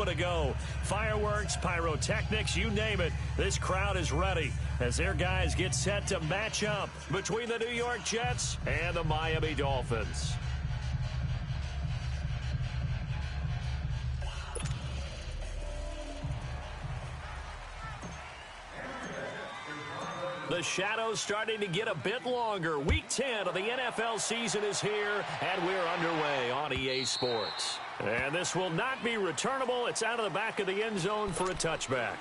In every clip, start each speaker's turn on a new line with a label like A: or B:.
A: moment ago. Fireworks, pyrotechnics, you name it. This crowd is ready as their guys get set to match up between the New York Jets and the Miami Dolphins. The shadow's starting to get a bit longer. Week 10 of the NFL season is here, and we're underway on EA Sports. And this will not be returnable. It's out of the back of the end zone for a touchback.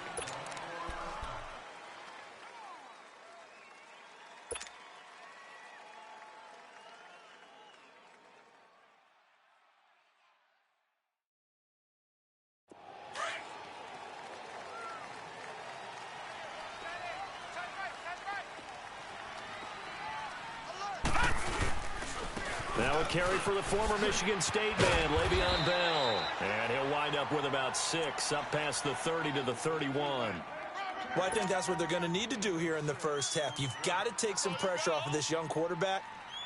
A: Now a carry for the former Michigan State man, Le'Veon Bell. And he'll wind up with about 6, up past the 30 to the 31.
B: Well, I think that's what they're going to need to do here in the first half. You've got to take some pressure off of this young quarterback,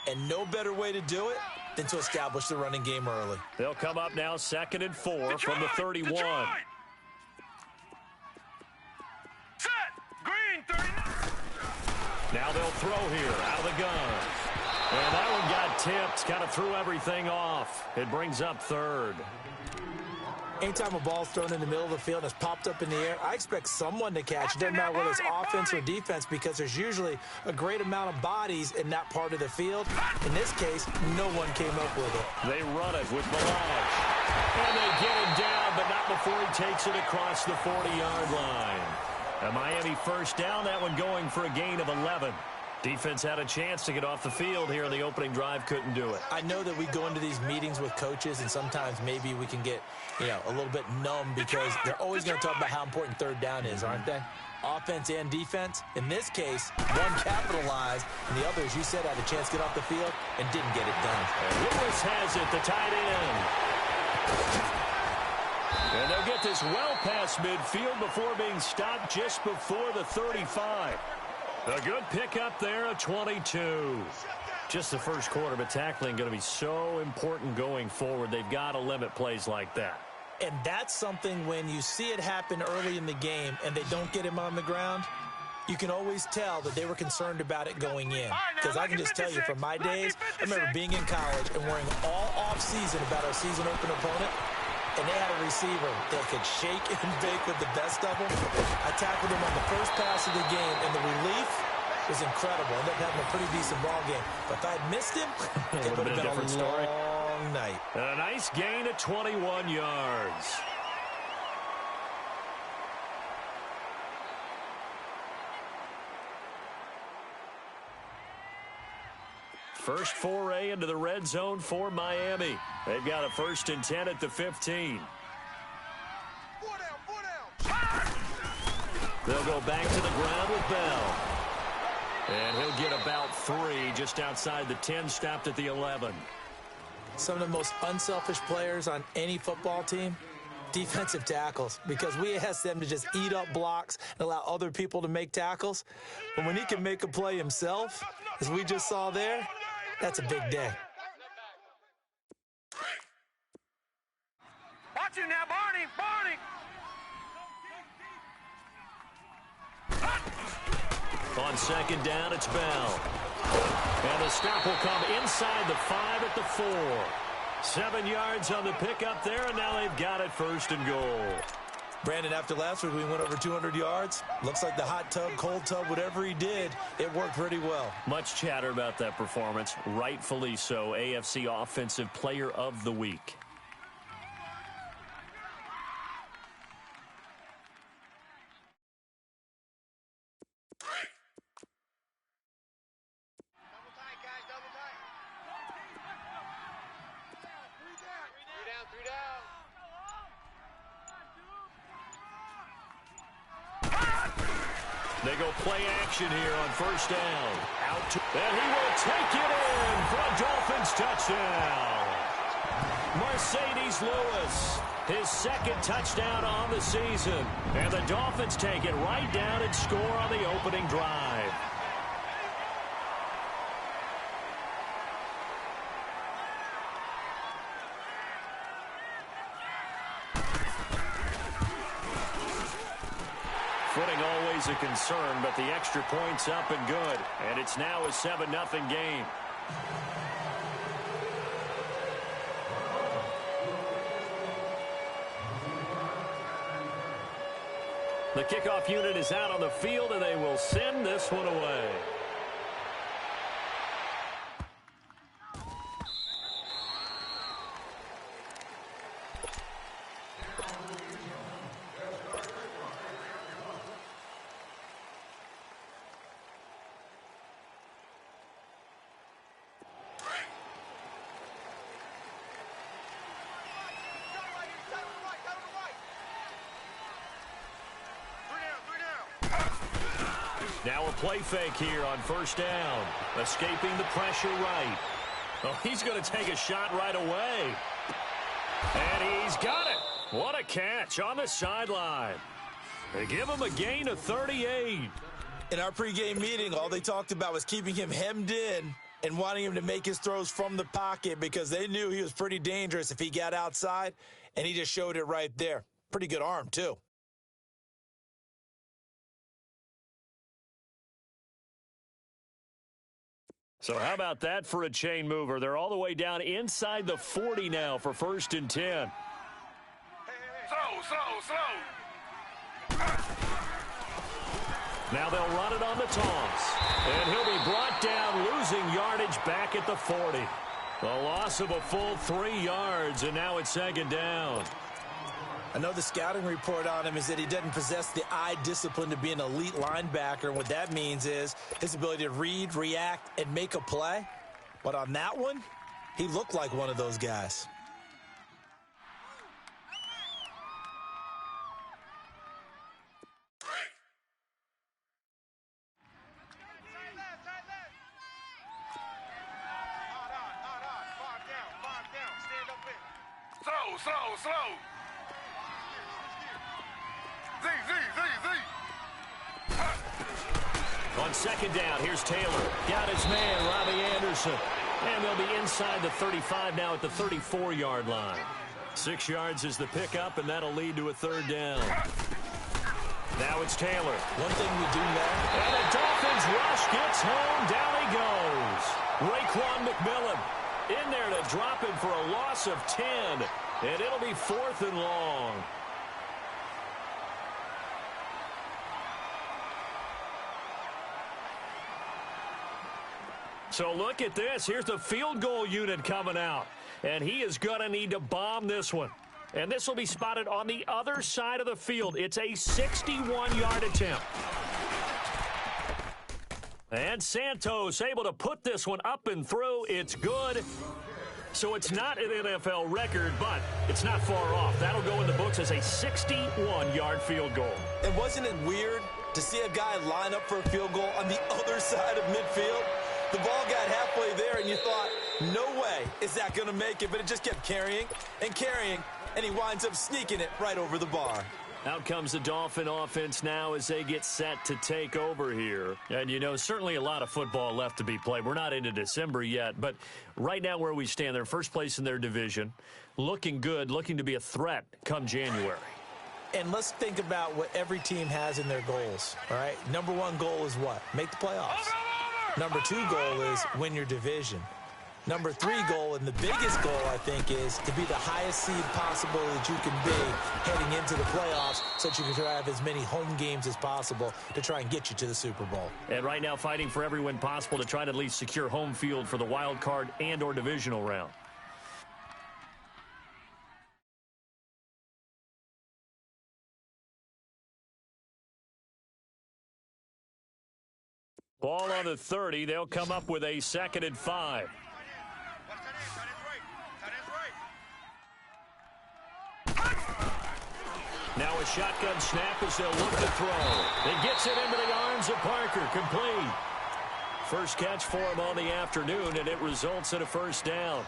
B: and no better way to do it than to establish the running game early.
A: They'll come up now 2nd and 4 from the 31.
C: Set! Green, 39.
A: Now they'll throw here out of the gun. And that one got tipped, kind of threw everything off. It brings up 3rd.
B: Anytime a ball's thrown in the middle of the field and it's popped up in the air, I expect someone to catch it. Doesn't matter whether it's offense or defense, because there's usually a great amount of bodies in that part of the field. In this case, no one came up with it.
A: They run it with Balaj. And they get him down, but not before he takes it across the 40-yard line. A Miami first down, that one going for a gain of 11. Defense had a chance to get off the field here in the opening drive, couldn't do it.
B: I know that we go into these meetings with coaches, and sometimes maybe we can get, a little bit numb because they're always going to talk about how important 3rd down is, aren't they? Offense and defense. In this case, one capitalized, and the other, as you said, had a chance to get off the field and didn't get it done.
A: And Lewis has it, the tight end. And they'll get this well past midfield before being stopped just before the 35. A good pickup there at 22. Just the first quarter, but tackling going to be so important going forward. They've got to limit plays like that.
B: And that's something when you see it happen early in the game and they don't get him on the ground, you can always tell that they were concerned about it going in. Because I can just tell you from my days, I remember being in college and worrying all off-season about our season opener opponent. And they had a receiver that could shake and bake with the best of them. I tackled him on the first pass of the game, and the relief was incredible. Ended up having a pretty decent ball game. But if I had missed him, it would have been a long night.
A: And a nice gain of 21 yards. First foray into the red zone for Miami. They've got a 1st and 10 at the 15. They'll go back to the ground with Bell. And he'll get about 3 just outside the 10, stopped at the 11.
B: Some of the most unselfish players on any football team, defensive tackles, because we ask them to just eat up blocks and allow other people to make tackles. But when he can make a play himself, as we just saw there, that's a big day.
C: Watch him now, Barney!
A: On 2nd down, it's Bell. And the stop will come inside the 5 at the 4. 7 yards on the pickup there, and now they've got it 1st and goal.
B: Brandon, after last week, we went over 200 yards. Looks like the hot tub, cold tub, whatever he did, it worked pretty well.
A: Much chatter about that performance. Rightfully so. AFC Offensive Player of the Week. They go play action here on 1st down. And he will take it in for a Dolphins touchdown. Mercedes Lewis, his 2nd touchdown on the season. And the Dolphins take it right down and score on the opening drive. Footing always a concern, but the extra point's up and good. And it's now a 7-0 game. The kickoff unit is out on the field, and they will send this one away. Now a play fake here on first down. Escaping the pressure right. Oh, he's going to take a shot right away. And he's got it. What a catch on the sideline. They give him a gain of 38.
B: In our pregame meeting, all they talked about was keeping him hemmed in and wanting him to make his throws from the pocket because they knew he was pretty dangerous if he got outside, and he just showed it right there. Pretty good arm, too.
A: So how about that for a chain mover? They're all the way down inside the 40 now for 1st and 10.
C: Slow.
A: Now they'll run it on the toss. And he'll be brought down, losing yardage back at the 40. A loss of a full 3 yards, and now it's 2nd down.
B: I know the scouting report on him is that he doesn't possess the eye discipline to be an elite linebacker. And what that means is his ability to read, react, and make a play. But on that one, he looked like one of those guys.
C: Slow.
A: On 2nd down, here's Taylor. Got his man, Robbie Anderson. And they'll be inside the 35 now at the 34-yard line. 6 yards is the pickup, and that'll lead to a 3rd down. Now it's Taylor.
B: One thing we do know.
A: And the Dolphins rush gets home. Down he goes. Raekwon McMillan in there to drop him for a loss of 10. And it'll be 4th and long. So look at this. Here's the field goal unit coming out. And he is going to need to bomb this one. And this will be spotted on the other side of the field. It's a 61-yard attempt. And Santos able to put this one up and through. It's good. So it's not an NFL record, but it's not far off. That'll go in the books as a 61-yard field goal.
B: And wasn't it weird to see a guy line up for a field goal on the other side of midfield? The ball got halfway there, and you thought, no way is that going to make it. But it just kept carrying, and he winds up sneaking it right over the bar.
A: Out comes the Dolphin offense now as they get set to take over here. And, you know, certainly a lot of football left to be played. We're not into December yet, but right now where we stand, they're first place in their division, looking good, looking to be a threat come January.
B: And let's think about what every team has in their goals, all right? Number 1 goal is what? Make the playoffs. Number 2 goal is win your division. Number 3 goal, and the biggest goal, I think, is to be the highest seed possible that you can be heading into the playoffs so that you can have as many home games as possible to try and get you to the Super Bowl.
A: And right now fighting for every win possible to try to at least secure home field for the wild card and or divisional round. Ball on the 30. They'll come up with a 2nd and 5. Now a shotgun snap as they'll look to throw. It gets it into the arms of Parker. Complete. First catch for him on the afternoon, and it results in a 1st down.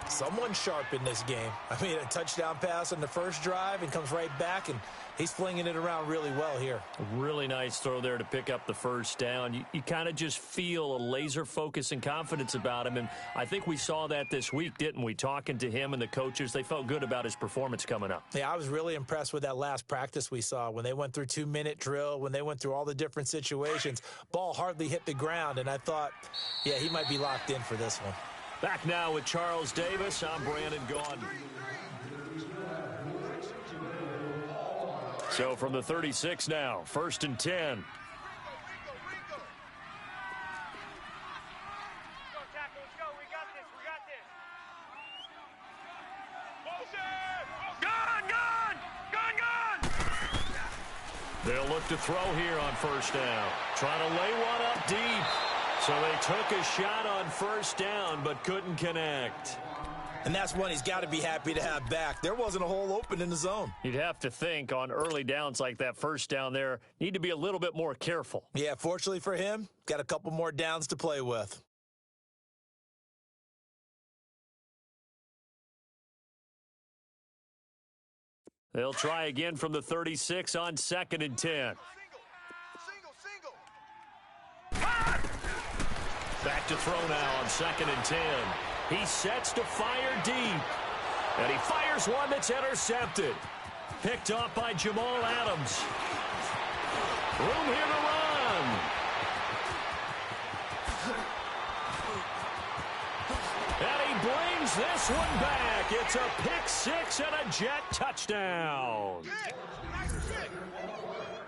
B: Someone sharp in this game. I mean, a touchdown pass on the first drive and comes right back, and he's flinging it around really well here.
A: A really nice throw there to pick up the first down. You kind of just feel a laser focus and confidence about him, and I think we saw that this week, didn't we? Talking to him and the coaches, they felt good about his performance coming up.
B: Yeah, I was really impressed with that last practice we saw when they went through 2-minute drill, when they went through all the different situations. Ball hardly hit the ground, and I thought, yeah, he might be locked in for this one.
A: Back now with Charles Davis. I'm Brandon Gaudin. So from the 36 now, 1st and 10.
C: Go, tackle, let's go. We got this. Motion! Gun!
A: They'll look to throw here on 1st down. Trying to lay one up deep. So they took a shot on 1st down, but couldn't connect.
B: And that's one he's got to be happy to have back. There wasn't a hole open in the zone.
A: You'd have to think on early downs like that 1st down there, need to be a little bit more careful.
B: Yeah, fortunately for him, got a couple more downs to play with.
A: They'll try again from the 36 on 2nd and 10. Back to throw now on 2nd and 10. He sets to fire deep. And he fires one that's intercepted. Picked off by Jamal Adams. Room here to run. And he brings this one back. It's a pick 6 and a Jet touchdown.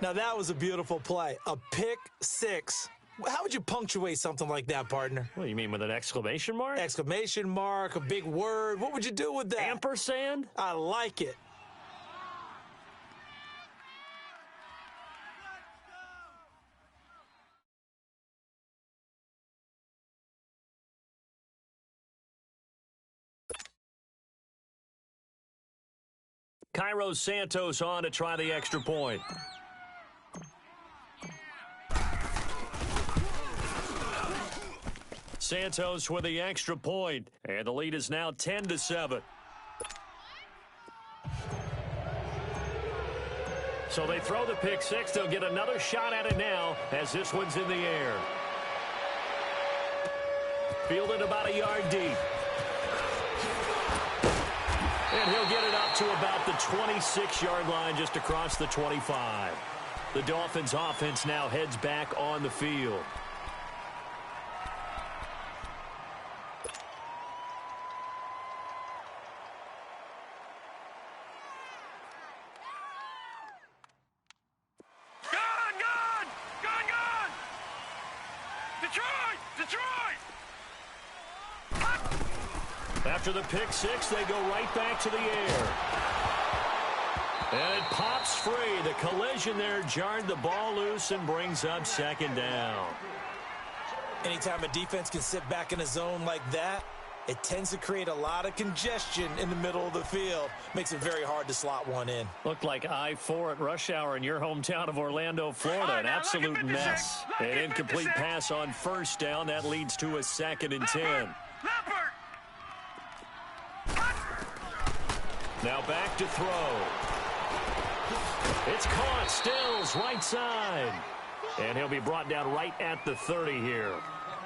B: Now that was a beautiful play. A pick 6. How would you punctuate something like that, partner?
A: What do you mean, with an exclamation mark?
B: Exclamation mark, a big word. What would you do with that?
A: Ampersand?
B: I like it.
A: Cairo Santos on to try the extra point. Santos with the extra point, and the lead is now 10-7. So they throw the pick 6. They'll get another shot at it now as this one's in the air. Fielded about a yard deep. And he'll get it up to about the 26-yard line, just across the 25. The Dolphins offense now heads back on the field. After the pick 6, they go right back to the air. And it pops free. The collision there jarred the ball loose and brings up 2nd down.
B: Anytime a defense can sit back in a zone like that, it tends to create a lot of congestion in the middle of the field. Makes it very hard to slot one in.
A: Looked like I-4 at rush hour in your hometown of Orlando, Florida. An absolute mess. An incomplete pass on 1st down. That leads to a 2nd and 10. Now back to throw. It's caught. Stills right side. And he'll be brought down right at the 30 here.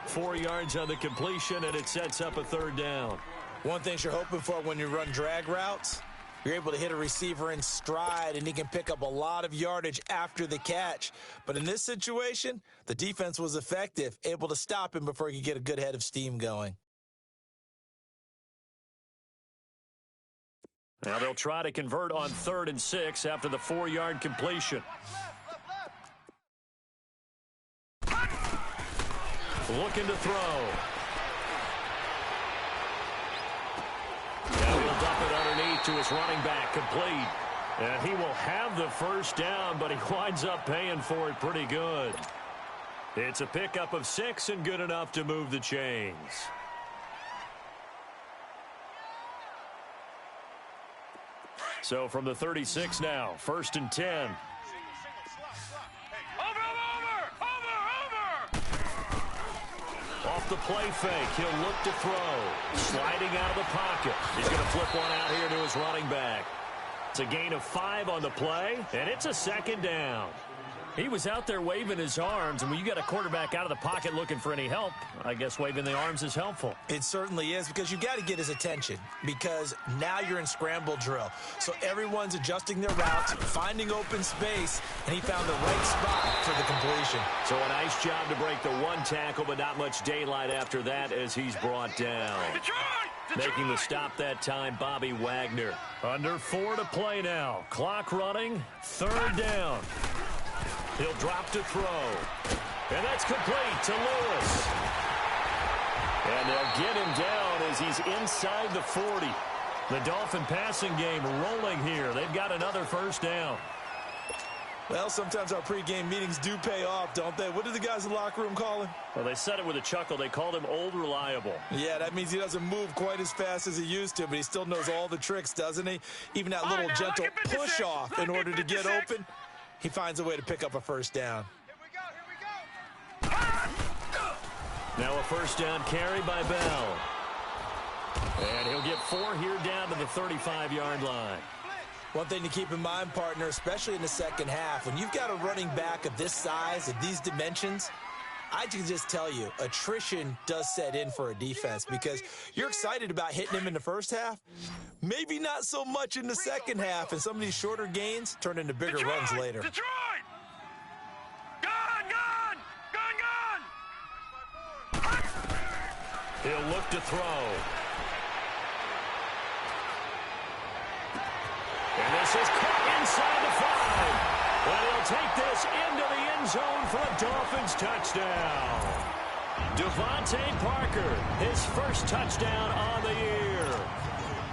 A: 4 yards on the completion, and it sets up a 3rd down.
B: One thing you're hoping for when you run drag routes, you're able to hit a receiver in stride, and he can pick up a lot of yardage after the catch. But in this situation, the defense was effective, able to stop him before he could get a good head of steam going.
A: Now they'll try to convert on 3rd and 6 after the 4-yard completion. Looking to throw. Now he'll dump it underneath to his running back, complete. And he will have the 1st down, but he winds up paying for it pretty good. It's a pickup of 6 and good enough to move the chains. So from the 36 now, 1st and 10. Off the play fake. He'll look to throw. Sliding out of the pocket. He's going to flip one out here to his running back. It's a gain of 5 on the play, and it's a second down. He was out there waving his arms, and when you got a quarterback out of the pocket looking for any help, I guess waving the arms is helpful.
B: It certainly is, because you got to get his attention, because now you're in scramble drill. So everyone's adjusting their routes, finding open space, and he found the right spot for the completion.
A: So a nice job to break the one tackle, but not much daylight after that as he's brought down. Making the stop that time, Bobby Wagner. Under 4 to play now. Clock running, 3rd down. He'll drop to throw. And that's complete to Lewis. And they'll get him down as he's inside the 40. The Dolphin passing game rolling here. They've got another 1st down.
B: Well, sometimes our pregame meetings do pay off, don't they? What do the guys in the locker room call him?
A: Well, they said it with a chuckle. They called him Old Reliable.
B: Yeah, that means he doesn't move quite as fast as he used to, but he still knows all the tricks, doesn't he? Even that little gentle push-off in order to get open. He finds a way to pick up a 1st down.
C: Here we go.
A: Now a 1st down carry by Bell. And he'll get 4 here down to the 35-yard line.
B: One thing to keep in mind, partner, especially in the second half, when you've got a running back of this size, of these dimensions, I can just tell you, attrition does set in for a defense, because you're excited about hitting him in the first half. Maybe not so much in the second half, and some of these shorter gains turn into bigger runs later.
C: Detroit! Gone!
A: He'll look to throw. And this is caught inside the 5. Well, he'll take this into the end zone for a Dolphins touchdown. Devontae Parker, his 1st touchdown on the year.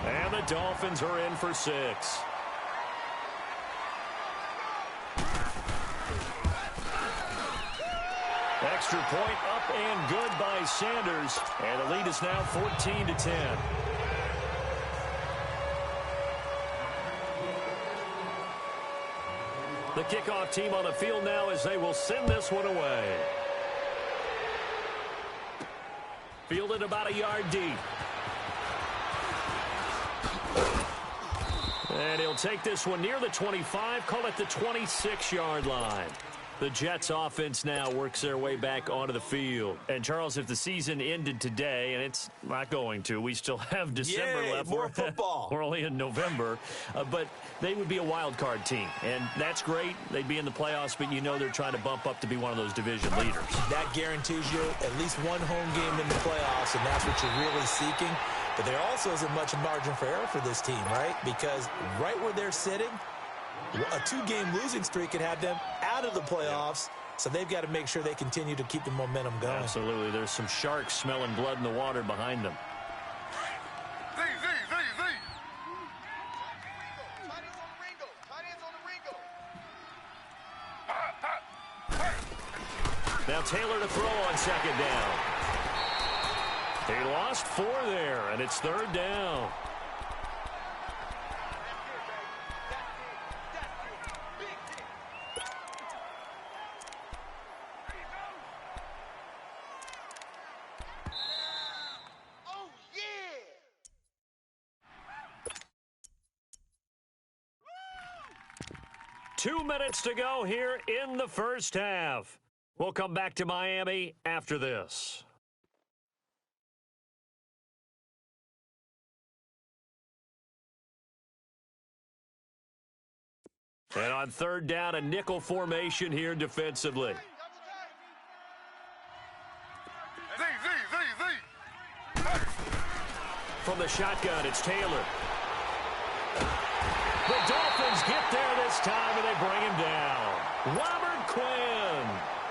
A: And the Dolphins are in for 6. Extra point up and good by Sanders. And the lead is now 14-10. The kickoff team on the field now as they will send this one away. Fielded about a yard deep. And he'll take this one near the 25, call it the 26-yard line. The Jets offense now works their way back onto the field. And, Charles, if the season ended today, and it's not going to, we still have December left.
B: More football.
A: We're only in November. But they would be a wild card team. And that's great. They'd be in the playoffs, but you know they're trying to bump up to be one of those division leaders. That
B: guarantees you at least one home game in the playoffs, and that's what you're really seeking. But there also isn't much margin for error for this team, right? Because right where they're sitting, a 2-game losing streak could have them out of the playoffs, so they've got to make sure they continue to keep the momentum going.
A: Absolutely. There's some sharks smelling blood in the water behind them. Now Taylor to throw on 2nd down. He lost 4 there, and it's 3rd down.
C: Oh, yeah!
A: 2 minutes to go here in the 1st half. We'll come back to Miami after this. And on 3rd down, a nickel formation here defensively. From the shotgun, it's Taylor. The Dolphins get there this time, and they bring him down. Robert Quinn.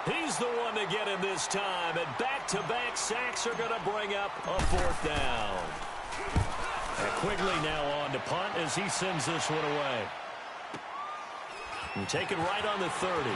A: He's the one to get him this time, and back-to-back sacks are going to bring up a 4th down. And Quigley now on to punt as he sends this one away. And taken right on the 30.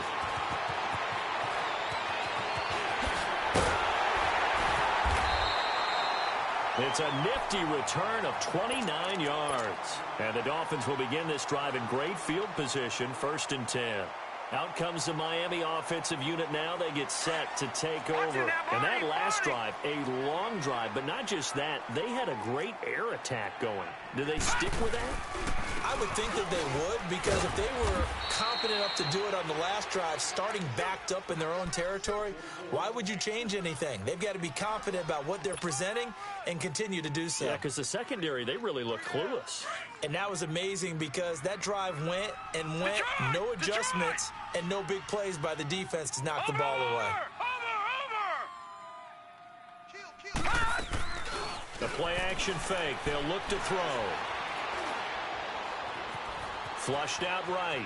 A: It's a nifty return of 29 yards. And the Dolphins will begin this drive in great field position, 1st and 10. Out comes the Miami offensive unit now. They get set to take over. And that last drive, a long drive, but not just that. They had a great air attack going. Do they stick with that?
B: I would think that they would, because if they were confident enough to do it on the last drive, starting backed up in their own territory, why would you change anything? They've got to be confident about what they're presenting and continue to do so.
A: Yeah, because the secondary, they really look clueless.
B: And that was amazing because that drive went and went, no adjustments, and no big plays by the defense to knock the ball away.
A: The play action fake. They'll look to throw. Flushed out right.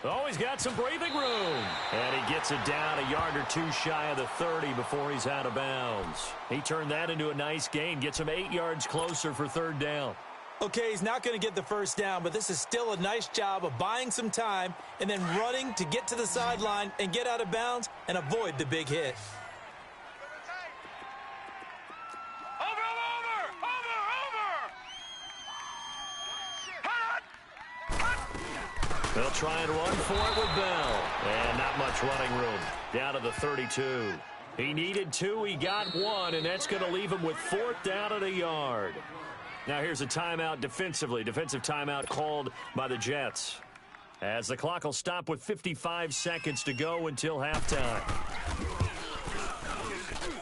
A: Oh, he's got some breathing room. And he gets it down a yard or two shy of the 30 before he's out of bounds. He turned that into a nice gain. Gets him 8 yards closer for third down.
B: Okay, he's not going to get the first down, but this is still a nice job of buying some time and then running to get to the sideline and get out of bounds and avoid the big hit.
A: They'll try and run for it with Bell. And not much running room. Down to the 32. He needed 2, he got 1, and that's going to leave him with 4th down at a yard. Now here's a timeout defensively. Defensive timeout called by the Jets. As the clock will stop with 55 seconds to go until halftime.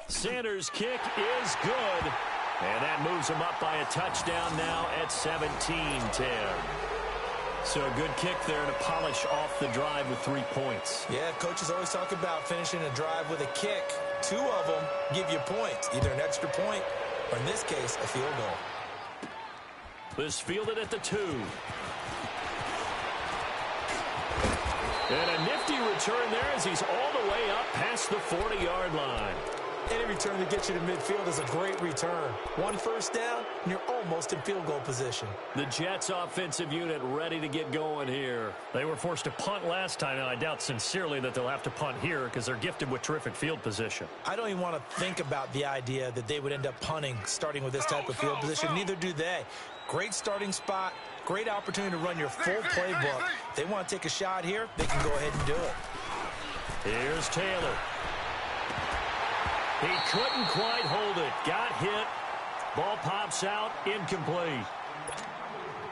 A: Sanders' kick is good. And that moves him up by a touchdown now at 17-10. So a good kick there to polish off the drive with 3 points.
B: Yeah, coaches always talk about finishing a drive with a kick. 2 of them give you points, either an extra point or, in this case, a field goal.
A: This fielded at the 2. And a nifty return there as he's all the way up past the 40-yard line.
B: Any return that gets you to midfield is a great return. 1 first down, and you're almost in field goal position.
A: The Jets offensive unit ready to get going here. They were forced to punt last time, and I doubt sincerely that they'll have to punt here because they're gifted with terrific field position.
B: I don't even want to think about the idea that they would end up punting starting with this type of field position. Neither do they. Great starting spot, great opportunity to run your full playbook. If they want to take a shot here, they can go ahead and do it.
A: Here's Taylor. He couldn't quite hold it. Got hit. Ball pops out. Incomplete.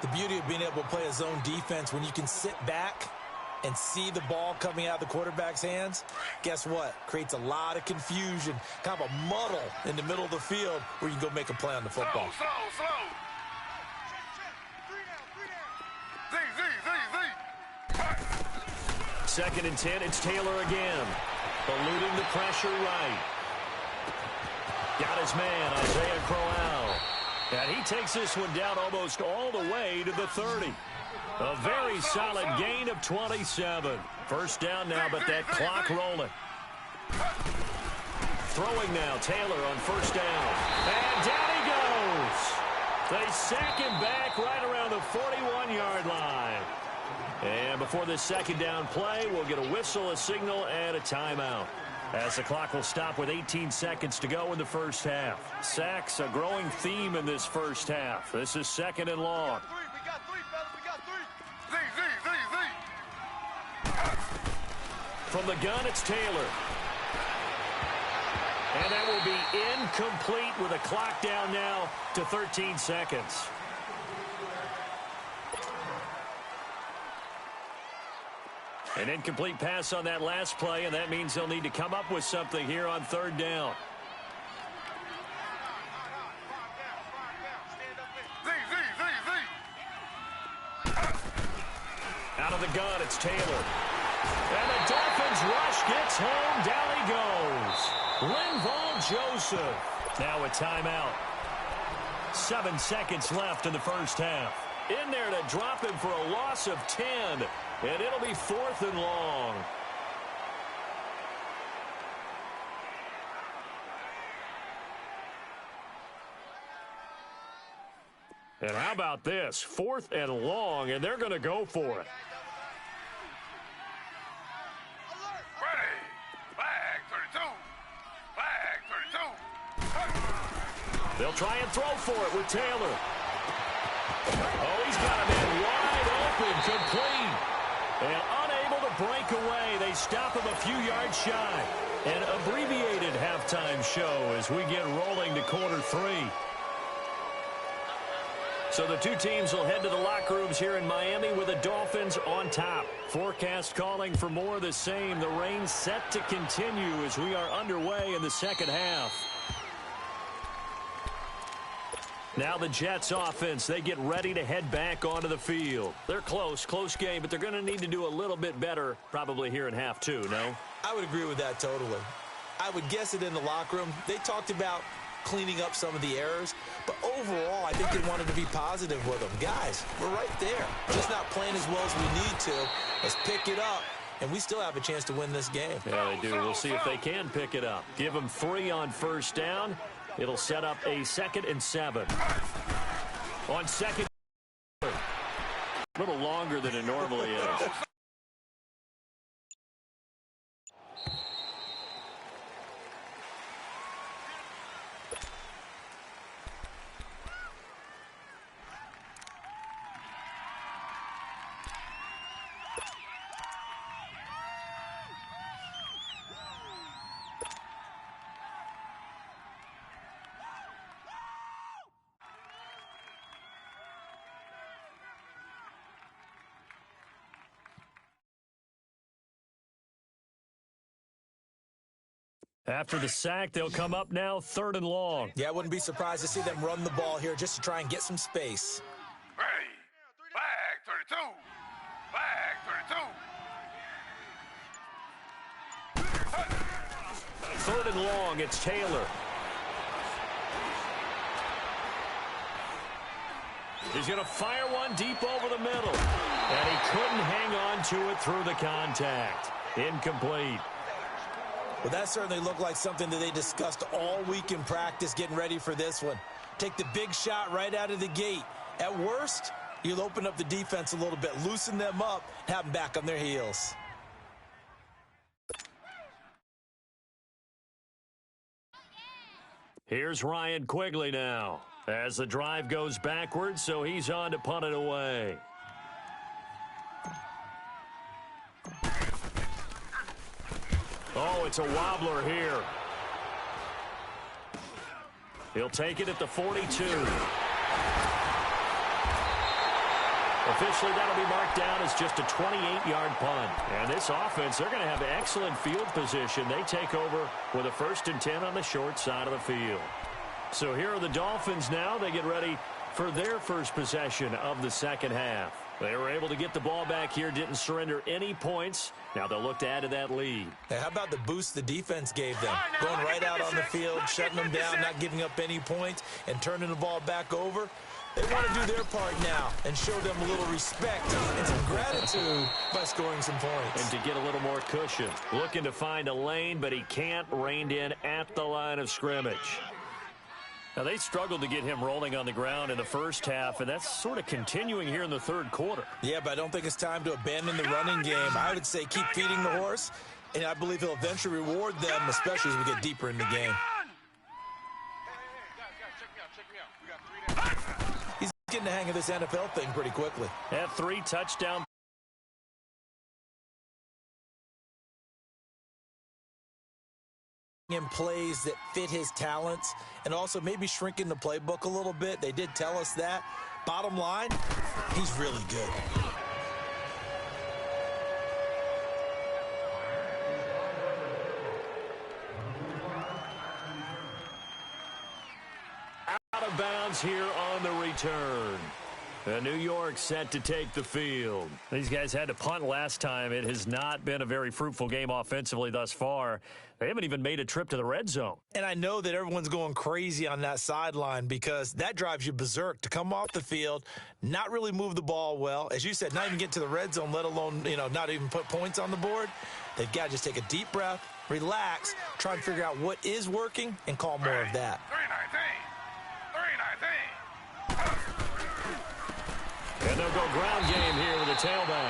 B: The beauty of being able to play a zone defense when you can sit back and see the ball coming out of the quarterback's hands, guess what? Creates a lot of confusion, kind of a muddle in the middle of the field where you can go make a play on the football.
C: Slow.
A: 2nd and 10. It's Taylor again. Eluding the pressure right. Got his man, Isaiah Crowell. And he takes this one down almost all the way to the 30. A very solid gain of 27. First down now, but that clock rolling. Throwing now, Taylor on first down. And down he goes. They sack him back right around the 41-yard line. And before this second down play, we'll get a whistle, a signal, and a timeout. As the clock will stop with 18 seconds to go in the first half. Sacks, a growing theme in this first half. This is 2nd and long.
C: We got 3, fellas. We got 3.
A: From the gun, it's Taylor. And that will be incomplete with a clock down now to 13 seconds. An incomplete pass on that last play, and that means they'll need to come up with something here on 3rd down. Out of the gun, it's Taylor. And the Dolphins rush gets home. Down he goes. Linval Joseph. Now a timeout. 7 seconds left in the first half. In there to drop him for a loss of 10. And it'll be 4th and long. And how about this? 4th and long, and they're going to go for it.
C: Ready. Flag 32.
A: They'll try and throw for it with Taylor. Oh, he's got a man wide open, complete. And unable to they stop him a few yards shy. An abbreviated halftime show as we get rolling to quarter 3. So the two teams will head to the locker rooms here in Miami with the Dolphins on top. Forecast calling for more of the same. The rain set to continue as we are underway in the second half. Now the Jets offense, they get ready to head back onto the field. They're close game, but they're going to need to do a little bit better probably here in half 2, no?
B: I would agree with that totally. I would guess it in the locker room. They talked about cleaning up some of the errors, but overall, I think they wanted to be positive with them. Guys, we're right there. Just not playing as well as we need to. Let's pick it up, and we still have a chance to win this game.
A: Yeah, they do. We'll see if they can pick it up. Give them 3 on first down. It'll set up a 2nd and 7. On second, a little longer than it normally is. After the sack, they'll come up now 3rd and long.
B: Yeah, I wouldn't be surprised to see them run the ball here just to try and get some space.
C: Ready. Flag 32. Flag 32.
A: 3rd and long, it's Taylor. He's going to fire one deep over the middle. And he couldn't hang on to it through the contact. Incomplete.
B: Well, that certainly looked like something that they discussed all week in practice getting ready for this one. Take the big shot right out of the gate. At worst, you'll open up the defense a little bit, loosen them up, have them back on their heels.
A: Here's Ryan Quigley now as the drive goes backwards, so he's on to punt it away. Oh, it's a wobbler here. He'll take it at the 42. Officially, that'll be marked down as just a 28-yard punt. And this offense, they're going to have excellent field position. They take over with a 1st and 10 on the short side of the field. So here are the Dolphins now. They get ready for their first possession of the second half. They were able to get the ball back here, didn't surrender any points. Now they'll look to add to that lead.
B: Hey, how about the boost the defense gave them? Going right out on the field, shutting them down, not giving up any points, and turning the ball back over. They want to do their part now and show them a little respect and some gratitude by scoring some points.
A: And to get a little more cushion. Looking to find a lane, but he can't, reined in at the line of scrimmage. Now, they struggled to get him rolling on the ground in the first half, and that's sort of continuing here in the third quarter.
B: Yeah, but I don't think it's time to abandon the running game. I would say keep feeding the horse, and I believe he'll eventually reward them, especially as we get deeper in the game. He's getting the hang of this NFL thing pretty quickly.
A: At 3 touchdown.
B: In plays that fit his talents and also maybe shrinking the playbook a little bit. They did tell us that. Bottom line, he's really good.
A: Out of bounds here on the return. New York set to take the field. These guys had to punt last time. It has not been a very fruitful game offensively thus far. They haven't even made a trip to the red zone.
B: And I know that everyone's going crazy on that sideline because that drives you berserk to come off the field, not really move the ball well. As you said, not even get to the red zone, let alone, not even put points on the board. They've got to just take a deep breath, relax, try and figure out what is working, and call more of that.
C: 319.
A: And they'll go ground game here with a tailback.